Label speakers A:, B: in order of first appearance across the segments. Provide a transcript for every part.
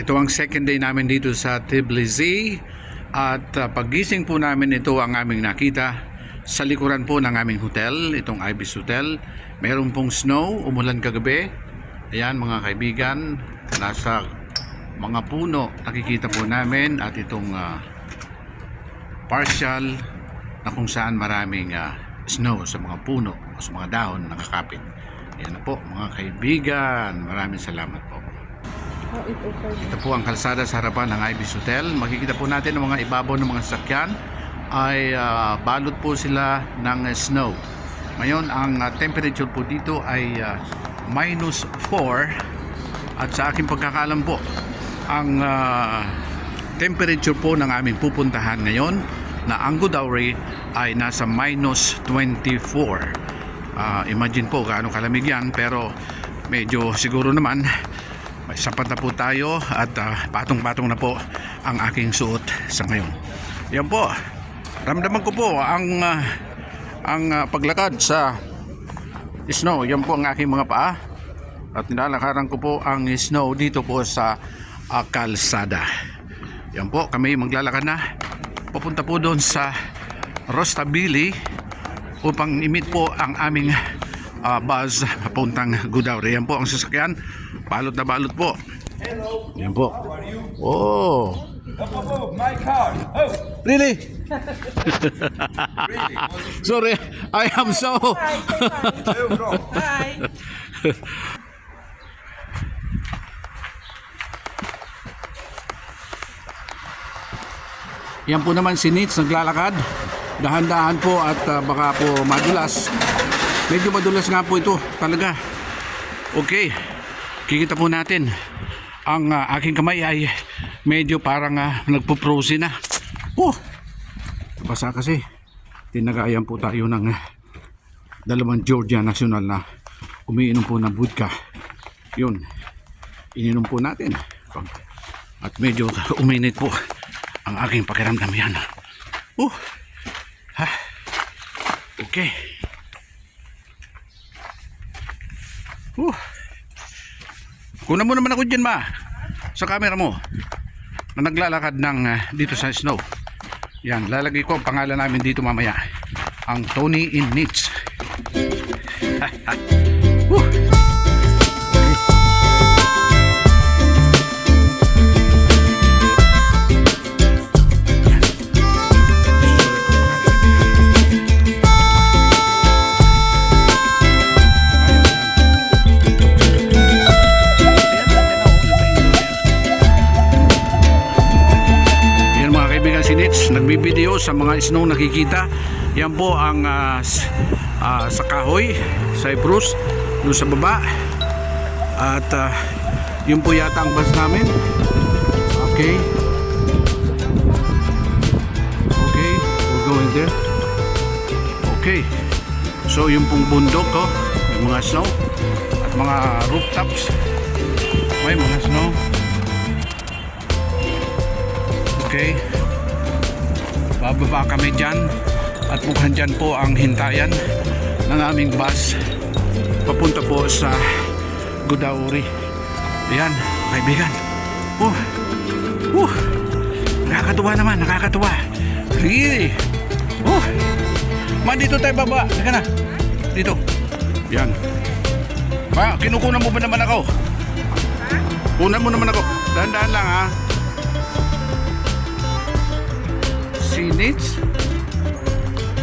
A: Ito ang second day namin dito sa Tbilisi at paggising po namin ito ang aming nakita sa likuran po ng aming hotel, itong Ibis Hotel. Meron pong snow, umulan kagabi. Ayan mga kaibigan, nasa mga puno nakikita po namin at itong partial na kung saan maraming snow sa mga puno o sa mga dahon nakakapit. Ayan na po mga kaibigan, maraming salamat po. Ito po ang kalsada sa harapan ng Ibis Hotel. Makikita po natin ang mga ibabaw ng mga sasakyan ay balot po sila ng snow. Ngayon ang temperature po dito ay -4 at sa aking pagkakaalam po ang temperature po ng aming pupuntahan ngayon na ang Godauri ay nasa -24. Imagine po gaano kalamig yan, pero medyo siguro naman may sapat na po tayo at patong-patong na po ang aking suot sa ngayon. Yan po, ramdaman ko po ang paglakad sa snow. Yan po ang aking mga paa at nilalakaran ko po ang snow dito po sa kalsada. Yan po, kami maglalakad na papunta po doon sa Rustaveli upang i-meet po ang aming bus papuntang Godauri. Yan po ang sasakyan, balot na balot po.
B: Hello.
A: Yan po.
B: How are you?
A: Oh,
B: My car. Oh,
A: really?
B: really?
A: Sorry, I am so
B: Where you from?
C: Hi.
A: Yan po naman si Nitz naglalakad. Dahan-dahan po at baka po madulas. Medyo madulas nga po ito talaga. Okay, kikita po natin ang aking kamay ay medyo parang nagpo-frozen na. Basa kasi. Tinagayan po tayo ng dalawang Georgia National na umiinom po ng vodka. Yun, ininom po natin at medyo uminit po ang aking pakiramdam yan. Okay. Kunan mo naman ako dyan sa camera mo na naglalakad ng dito sa snow. Yan, lalagay ko ang pangalan namin dito mamaya, ang Tony in Nitz. Nagbibideo sa mga snow nakikita. Yan po ang sa kahoy, Cyprus, doon sa baba. At yun po yata ang bus namin. Okay. Okay, we're going there. Okay. So yung pong bundok yung mga snow at mga rooftops. May mga snow. Okay. Bababa kami dyan at mukhang dyan po ang hintayan ng aming bus papunta po sa Godauri. Ayan, kaibigan. Nakakatuwa naman, nakakatuwa. Really? Dito tayo baba. Teka na. Dito. Yan. Kinukunan mo ba naman ako? Kunan mo naman ako. Dahan-dahan lang ha. Nitz,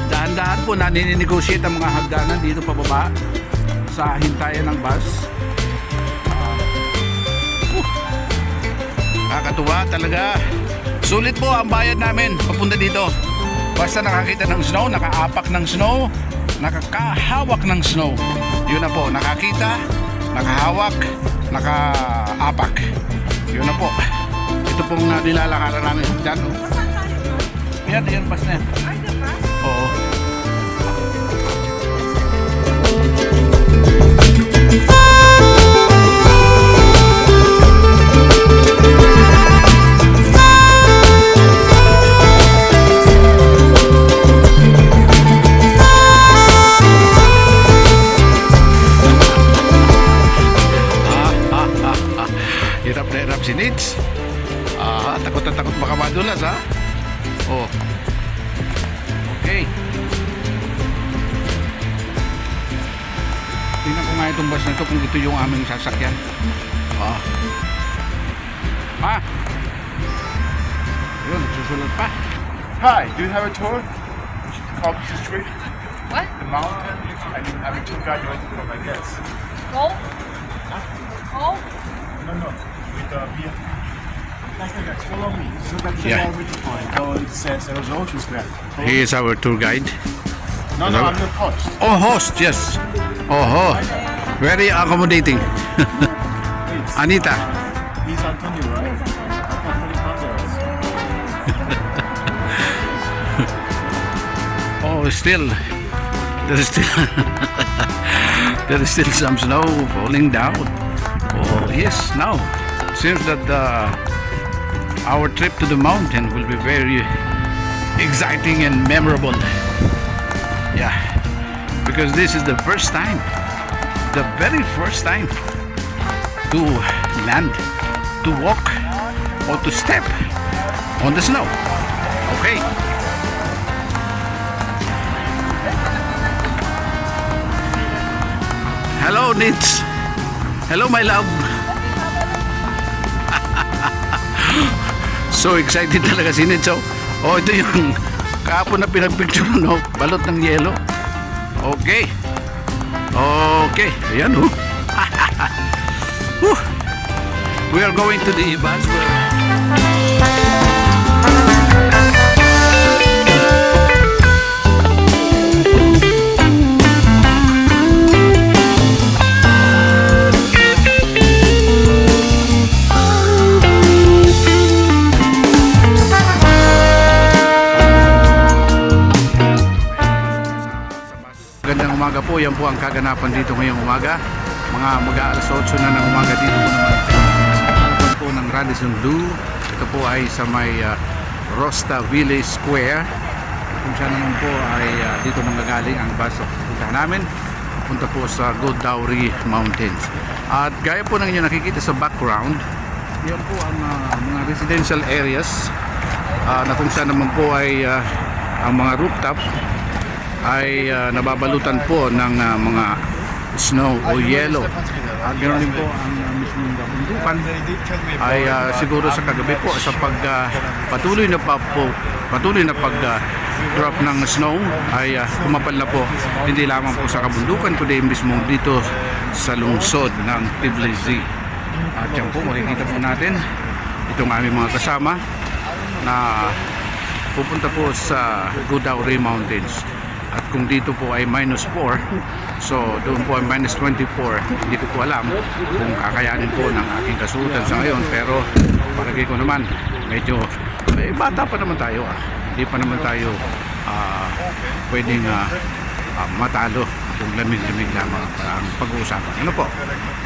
A: dahan-dahan po naninnegotiate ang mga hagdanan dito pababa sa hintayan ng bus. Nakakatuwa talaga. Sulit po ang bayad namin papunta dito. Basta nakakita ng snow, nakaapak ng snow, nakakahawak ng snow. Yun na po, nakakita, nakahawak, nakaapak. Yun na po. Ito pong nilalakaran namin dyan. Yan pas na yan. Oo. Hirap na hirap si Nitz. Takot na takot baka madulas ha. Oh. Okay. Tingnan ko nga itong bus na ito kung ito yung aming sasakyan. Ayun, nagsusulat pa.
B: Hi, do you have a tour? Called the street,
C: What?
B: the mountain. I'm a tour guide waiting for my guests.
C: Go? Go?
B: No. With beer. Follow me. So that you
A: Yeah.
B: know which point. So it says Ocean Square.
A: He is our tour guide.
B: No, I'm the host.
A: Oh, host, yes. Oh, very accommodating.
B: Please.
A: Anita.
B: He's Antonio, right? Antonio Banderas.
A: Oh, still, there is still some snow falling down. Oh, yes, now seems that our trip to the mountain will be very exciting and memorable. Yeah, because this is the first time, the very first time to land, to walk, or to step on the snow. Okay. Hello, Nits. Hello, my love. So excited talaga si Nits. Oh, ito yung kahapon na pinagpicture, no? Balot ng yelo. Okay. Okay. Ayan, oh. Whew. We are going to the Boswell. Magandang umaga po, yan po ang kaganapan dito ngayong umaga. Mga mag-aalas 8 na ng umaga dito po naman sa po ng Radisson Blu. Ito po ay sa may Rosta Village Square. Kung saan naman po ay dito nanggagaling ang bus punta namin. Punta po sa Godauri Mountains. At gaya po ng inyo nakikita sa background, yan po ang mga residential areas na kung saan naman po ay ang mga rooftop ay nababalutan po ng mga snow o yelo. At ganoon din po ang mismong kabundukan ay siguro sa kagabi po sa patuloy na pag drop ng snow ay kumapal na po hindi lamang po sa kabundukan kundi mismo dito sa lungsod ng Tbilisi. At yan po makikita po natin itong aming mga kasama na pupunta po sa Godauri Mountains. At kung dito po ay -4, so doon po ay -24, hindi ko po alam kung kakayanin po ng aking kasuotan sa ngayon. Pero palagay ko naman medyo bata pa naman tayo, hindi pa naman tayo pwedeng matalo kung lamig-lamig lamang ang pag-uusapan. Ano po?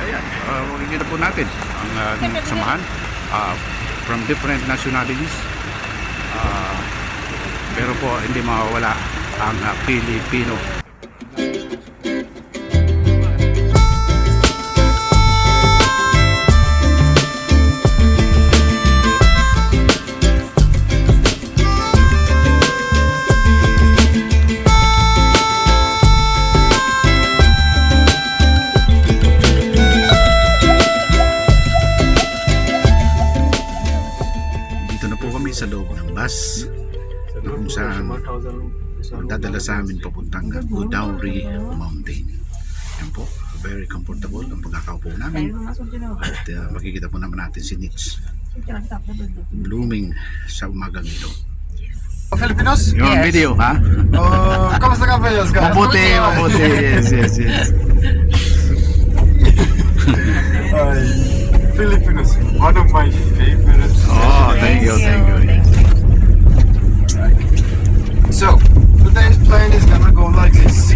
A: Ayan, makikita po natin ang samahan from different nationalities, pero po hindi mawawala ang Pilipino. Dito na po kami sa loob ng bus na kung saan dadala sa amin papuntang Godauri Mountain. Yan po, very comfortable ang pagkakaupo namin. At makikita po naman natin si Nits blooming sa umagang ito.
D: Filipinos?
A: Yung video, ha?
D: Kamusta ka, Peyos?
A: Mabuti, mabuti. Yes.
D: Filipinos, one of my favorites.
A: Oh, thank you.
D: So, today's plan is gonna go like this.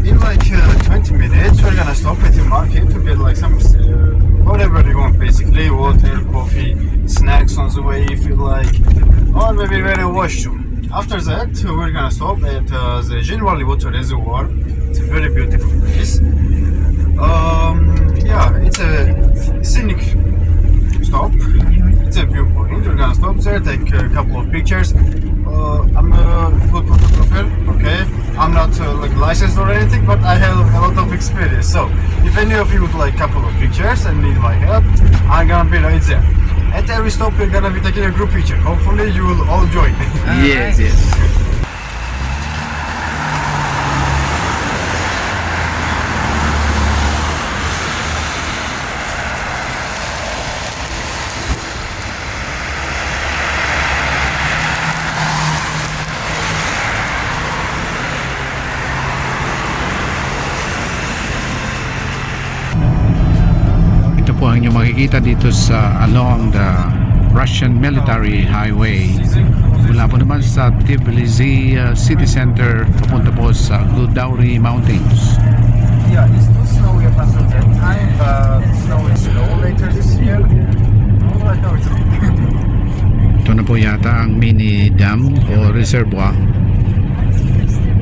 D: In like 20 minutes, we're gonna stop at the market to get like some whatever you want, basically water, coffee, snacks on the way if you like, or maybe wear a washroom. After that, we're gonna stop at the General Water Reservoir. It's a very beautiful place. Yeah, it's a scenic stop. it's a viewpoint. We're gonna stop there, take a couple of pictures. I'm a good photographer, okay? I'm not like licensed or anything, but I have a lot of experience. So if any of you would like a couple of pictures and need my help, I'm gonna be right there. At every stop, we're gonna be taking a group picture. Hopefully, you will all join.
A: Yes, yes. Ito po ang inyong makikita dito sa along the Russian Military Highway. Mula po naman sa Tbilisi City Center papunta po sa Gudaury Mountains.
D: Yeah, it's too snowy up until that time, but snow is low later this year. Right now it's
A: Ito na po yata ang mini dam o reservoir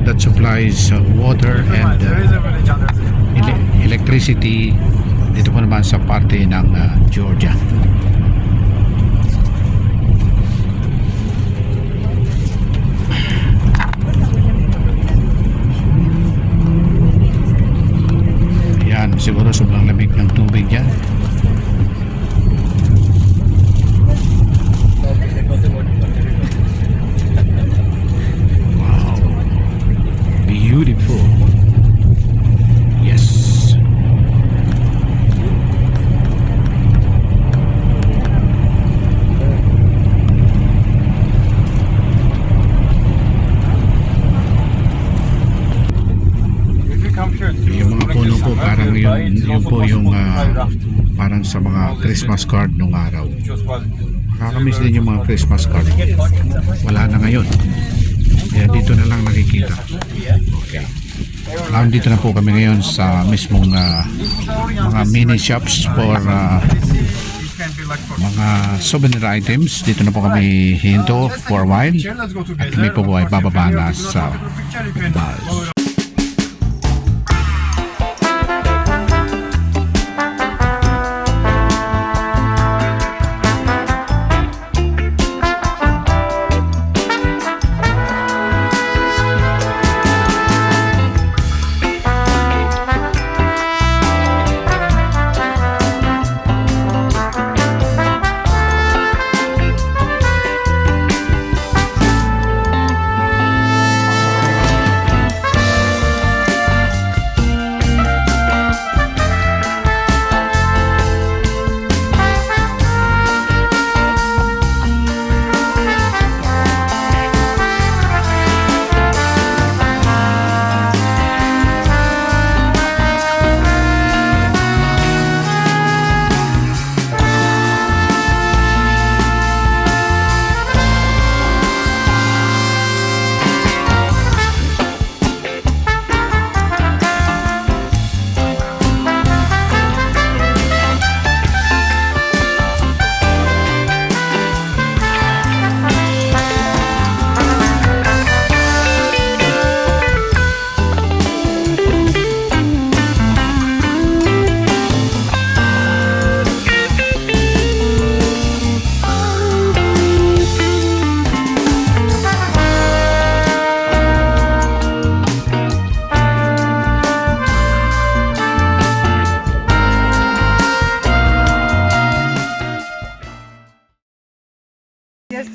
A: that supplies water and
D: there is a village under there.
A: electricity dito po naman sa parte ng Georgia. Yan, siguro sobrang lamig ng tubig yan. Wow, beautiful. Yes.
D: If you come here to
A: Yung mga puno po parang yun po yung parang sa mga Christmas card nung araw. Nakakamiss din yung mga Christmas card. Wala na ngayon. Kaya dito na lang nakikita. Okay. Dito na po kami ngayon sa mismong mga mini shops for mga souvenir items. Dito na po kami hinto for a while. At kami po ay bababa na sa bus.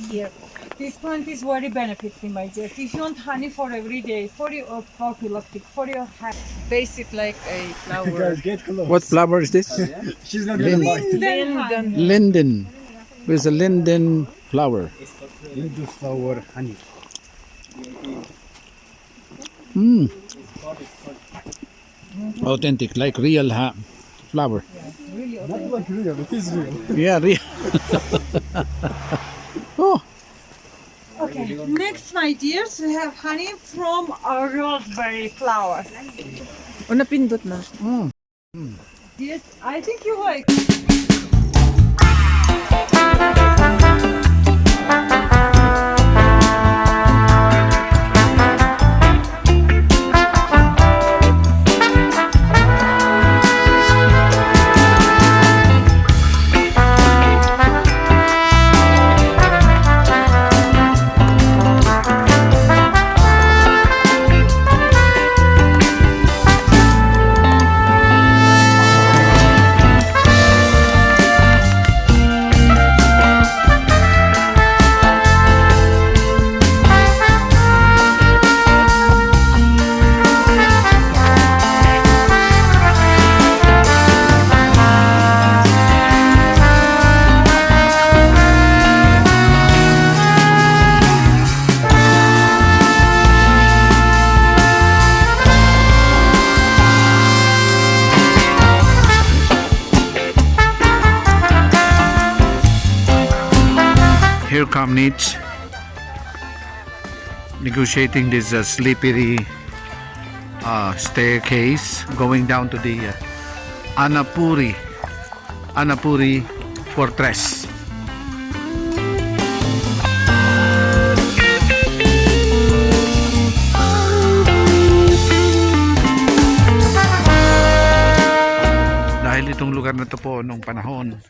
E: Here. This plant is very benefiting, my dear. If you want honey for every day, for your prophylactic, for your hair.
C: Basic like a flower.
D: get close.
A: What flower is this?
D: She's not
A: Linden.
D: gonna bite.
E: Linden.
A: Linden. With a linden flower.
D: Little flower honey.
A: Authentic, like real flower.
D: Not like real, it is real.
A: Yeah, real. Oh,
E: Okay. Next, my dears, we have honey from our raspberry flower.
C: O napindot na.
E: Yes, I think you like.
A: here come Nietzsche negotiating this slippery staircase going down to the Annapuri Fortress. Dahil itong lugar na to po nung panahon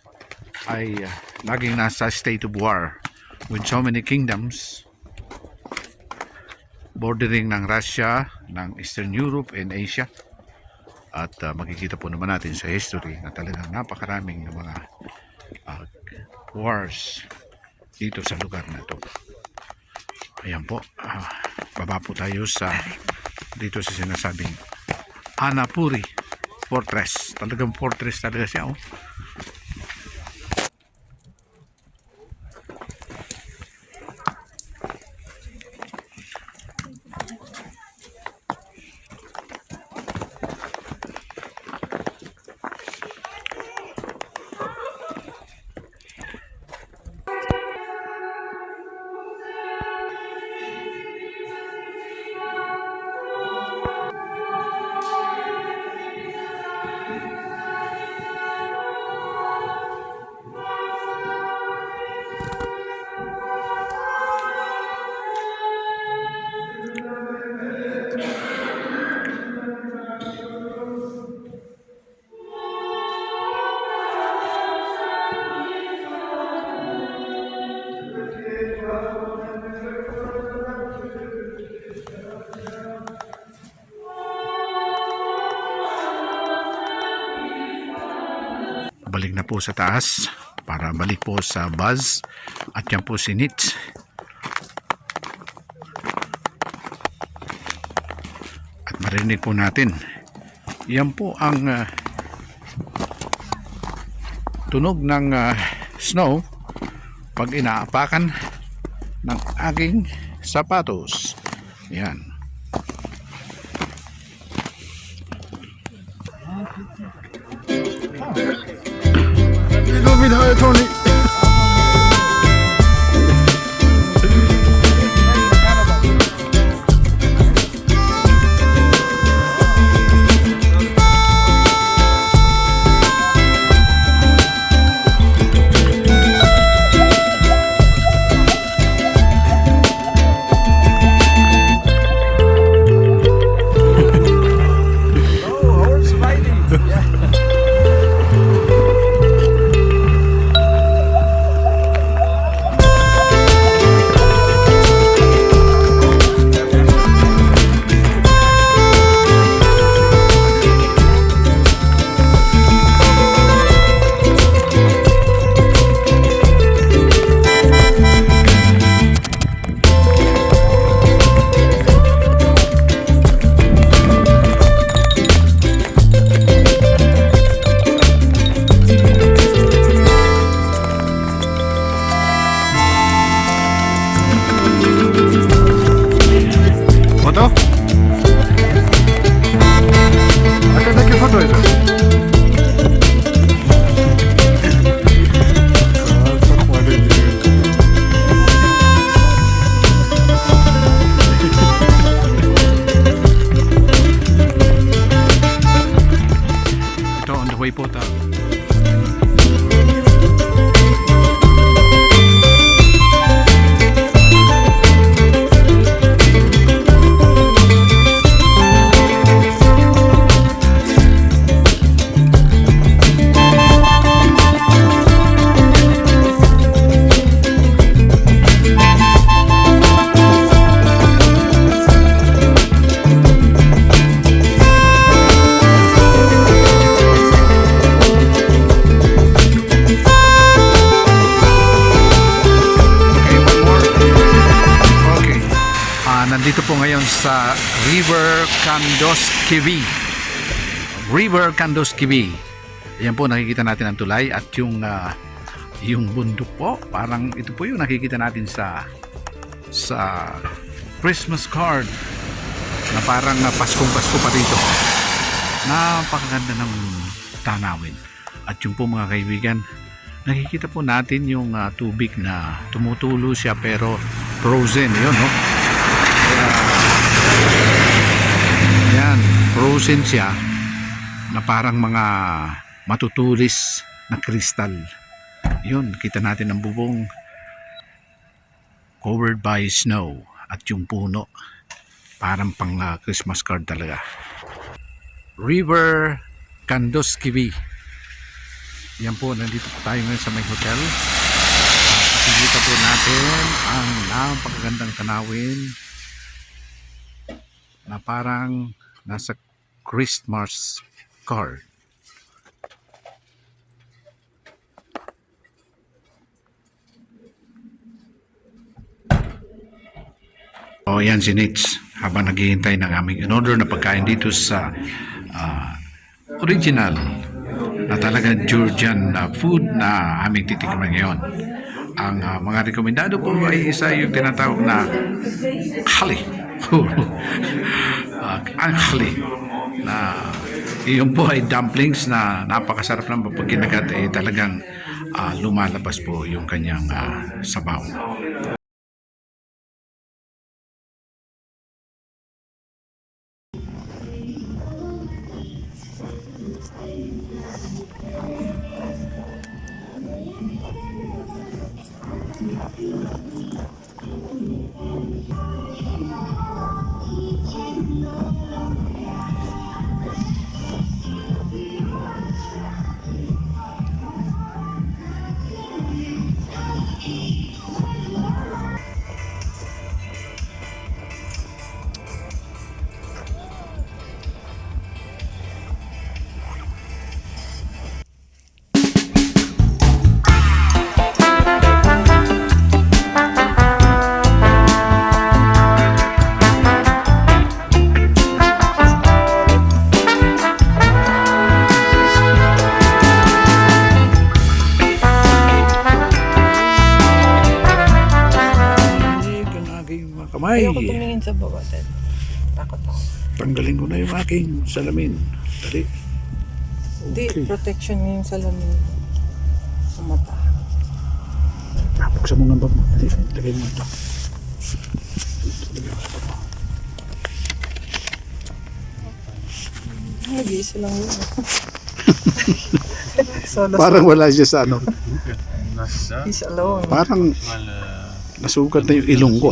A: ay laging nasa state of war with so many kingdoms bordering ng Russia, ng Eastern Europe and Asia. At makikita po naman natin sa history na talagang napakaraming ng mga wars dito sa lugar na to. Ayan po, baba po tayo sa dito sa sinasabing Annapuri Fortress. Talagang fortress talaga siya, oh. Balik na po sa taas para balik po sa bus at yan po si Nietzsche. At marinig po natin yan po ang tunog ng snow pag inaapakan ng aking sapatos. Yan.
D: Little bit higher, Tony.
A: Way po ta. Nandito po ngayon sa River Kandoskivi. River Kandoskivi. Ayan po, nakikita natin ang tulay at yung bundok po. Parang ito po yung nakikita natin sa Christmas card na parang Paskong-Pasko pa dito. Napakaganda ng tanawin. At yung po mga kaibigan, nakikita po natin yung tubig na tumutulo siya pero frozen yun, no? Kaya, yan, frozen siya na parang mga matutulis na kristal. Yun, kita natin ang bubong covered by snow at yung puno parang pang Christmas card talaga. River Kandoskivi. Yan po, nandito po tayo ngayon sa may hotel. Nakikita po natin ang napakagandang tanawin na parang nasa Christmas card. O yan si Nitz habang naghihintay ng aming in-order na pagkain dito sa original na talagang Georgian food na aming titikman ngayon. Ang mga rekomendado po ay isa yung tinatawag na khali. Ang khali na iyon po ay dumplings na napakasarap lang pag kinagat ay talagang lumalabas po yung kanyang sabaw. Kamay.
C: Ayoko tumingin sa baba, Ted. Takot ako.
A: Tanggalin ko na yung aking salamin. Dali.
C: Hindi, protection yung salamin sa mata.
A: Buksan mo nga ba? Dali, lagay mo ito.
C: Nag-iisa lang yun. Solo.
A: Parang wala siya sa ano.
C: He's alone.
A: Parang nasugat na yung ilong ko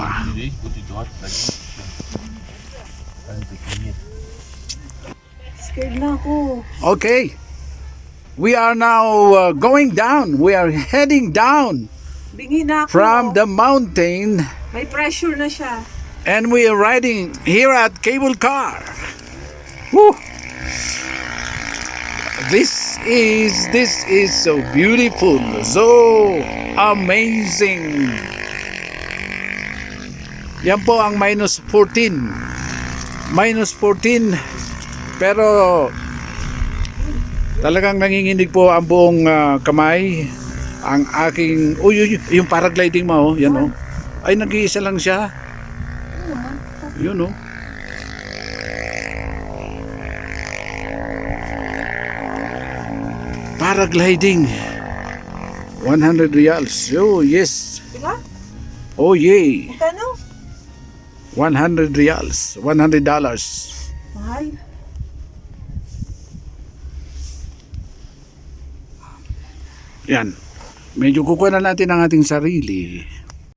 C: Scared na ako.
A: Okay. We are now going down. We are heading down
C: Bingi na ako.
A: from the mountain
C: May pressure na siya.
A: and we are riding here at Cable Car. Woo! This is so beautiful, so amazing. Yan po ang minus 14. Minus 14. Pero talagang nanginginig po ang buong kamay. Ang aking yung paragliding mo, yan oh. Ay nag-iisa lang siya. Yun oh. Paragliding. 100 reals. Oh, yes.
C: Diba?
A: Oh, yay.
C: Magkano?
A: 100 reals. $100.
C: Mahal.
A: Yan. Medyo kukuha na natin ang ating sarili.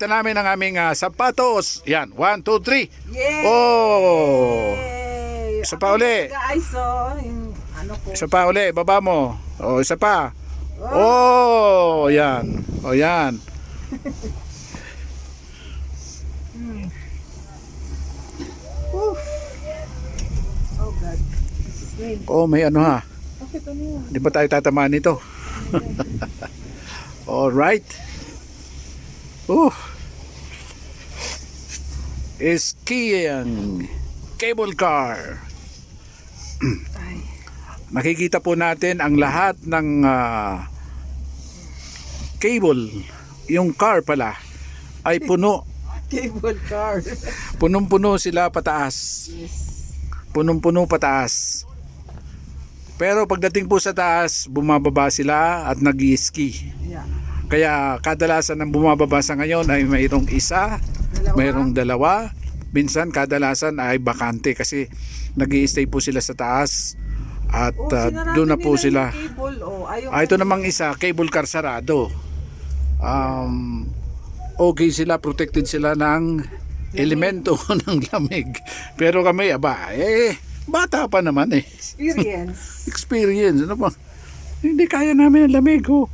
A: Ito namin ang aming sapatos. Yan. 1, 2, 3.
C: Yay!
A: Oh! Isa pa uli.
C: Guys, so, yung ano ko.
A: Isa pa uli. Baba mo. Oh, isa pa. Oh, yan. Oh, yan.
C: Oh God. This is rain.
A: Oh, may ano ha.
C: Bakit ano yun?
A: Di ba tayo tatamaan nito? All right. Oh. Skiing. Cable car.
C: Ay.
A: Nakikita po natin ang lahat ng cable, yung car pala, ay puno.
C: Cable car.
A: Punong-puno sila pataas.
C: Yes.
A: Punong-puno pataas. Pero pagdating po sa taas, bumababa sila at nag-ski.
C: Yeah.
A: Kaya kadalasan ng bumababa sa ngayon ay mayroong isa, mayroong dalawa. Minsan kadalasan ay bakante kasi nag-i-stay po sila sa taas at
C: Sinarado
A: doon na po
C: nila
A: sila.
C: yung cable, ayaw
A: Ito namang isa, cable car sarado. Okay sila, protected sila ng elemento ng lamig. Pero kami, bata pa naman eh.
C: experience.
A: Experience, ano ba? Hindi kaya namin ang lamig, oh.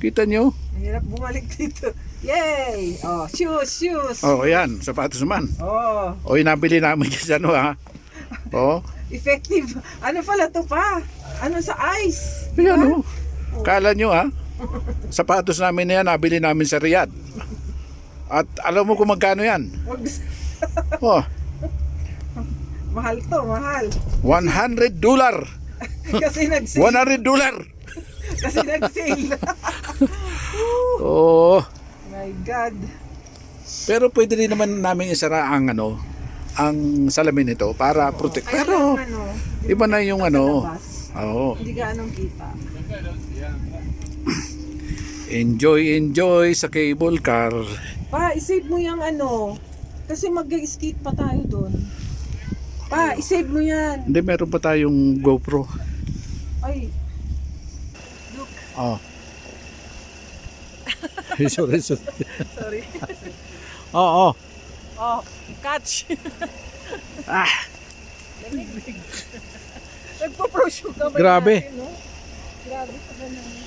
A: Kita nyo?
C: Mahirap bumalik dito. Yay! Shoes!
A: Oh, ayan, sapatos naman.
C: Oh,
A: O, inabili namin dyan, ano ha? Oh,
C: effective. Ano pala to pa? Ano sa ice?
A: ayan, oh. Kala nyo, ha? Sapatos namin na yan, nabili namin sa Riyadh. At alam mo kung magkano yan? Oh,
C: Mahal to, mahal.
A: $100.
C: Kasi nag-sale.
A: $100.
C: Kasi nag-sale.
A: Oh,
C: My God.
A: pero pwede rin naman namin isara ang ang salamin nito para protect.
C: Kaya
A: Pero
C: lang,
A: iba na yung
C: sa labas,
A: Oo.
C: hindi ka anong kita.
A: Enjoy sa cable car.
C: Pa, isave mo yung kasi mag-skate pa tayo doon. Pa, isave mo yan.
A: Hindi, meron pa tayong GoPro.
C: Ay,
A: Oh. sorry.
C: sorry.
A: Oo.
C: Oh, catch.
A: Ah,
C: Nagpo-proshoot ka ba
A: Grabe.
C: natin, no? Grabe sa ganun.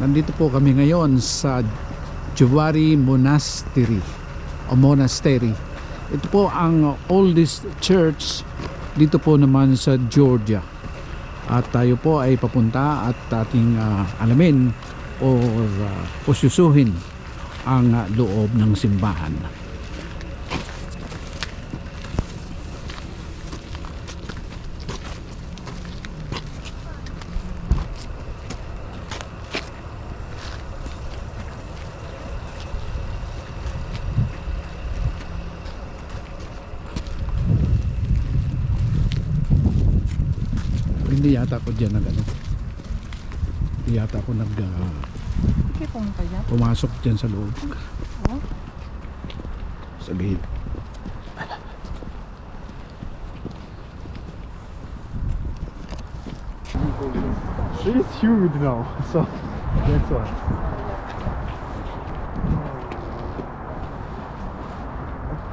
A: Nandito po kami ngayon sa Jewari Monastery o Monastery. Ito po ang oldest church dito po naman sa Georgia. At tayo po ay papunta at ating alamin o pusyusuhin ang loob ng simbahan. Hindi yata ako dyan hindi yata ako
C: Okay, pumunta dyan.
A: pumasok dyan sa loob.
C: Oh?
A: Sa gate.
D: It's humid now, so that's why.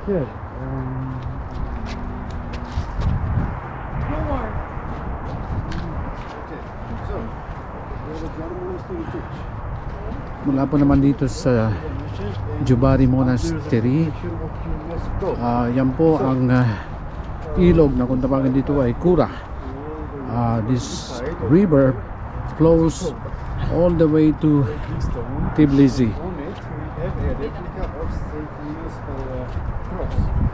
D: Here.
C: No more.
D: Okay. So, where the German monastery church.
A: Mula po naman dito sa Jubari Monastery. Yan po ang ilog na kung tawagin dito ay Kura. This river flows all the way to Tbilisi.
D: On it, we have a replica of St. Nicholas cross.